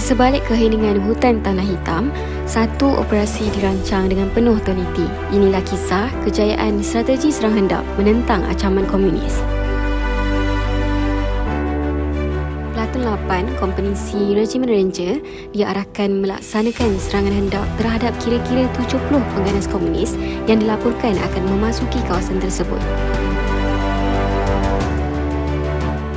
sebalik keheningan hutan Tanah Hitam, satu operasi dirancang dengan penuh teliti. Inilah kisah kejayaan strategi serang hendap menentang ancaman komunis. Platoon 8 Kompeni C Regimen Ranger diarahkan melaksanakan serangan hendap terhadap kira-kira 70 pengganas komunis yang dilaporkan akan memasuki kawasan tersebut.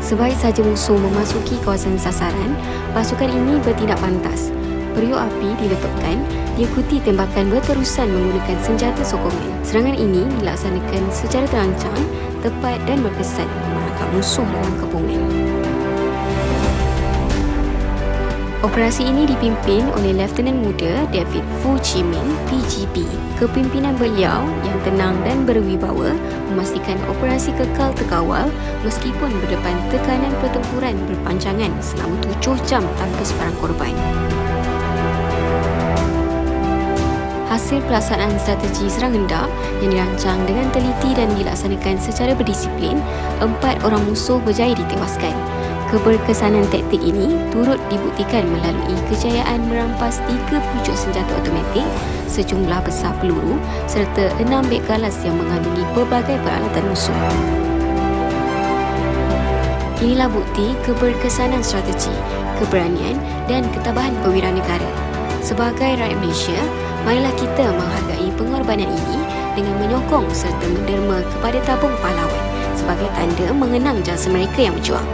Sebaik saja musuh memasuki kawasan sasaran, pasukan ini bertindak pantas. Periuk api diletupkan, diikuti tembakan berterusan menggunakan senjata sokongan. Serangan ini dilaksanakan secara terancang, tepat dan berkesan menangkap musuh dalam kepungan. Operasi ini dipimpin oleh Lieutenant Muda David Fu Chi Minh, PGP. Kepimpinan beliau yang tenang dan berwibawa memastikan operasi kekal terkawal meskipun berdepan tekanan pertempuran berpanjangan selama 7 jam tanpa sebarang korban. Hasil pelaksanaan strategi serang hendap yang dirancang dengan teliti dan dilaksanakan secara berdisiplin, 4 orang musuh berjaya ditewaskan. Keberkesanan taktik ini turut dibuktikan melalui kejayaan merampas 3 pucuk senjata automatik, sejumlah besar peluru serta 6 beg galas yang mengandungi pelbagai peralatan musuh. Inilah bukti keberkesanan strategi, keberanian dan ketabahan perwira negara. Sebagai rakyat Malaysia, marilah kita menghargai pengorbanan ini dengan menyokong serta menderma kepada tabung pahlawan sebagai tanda mengenang jasa mereka yang berjuang.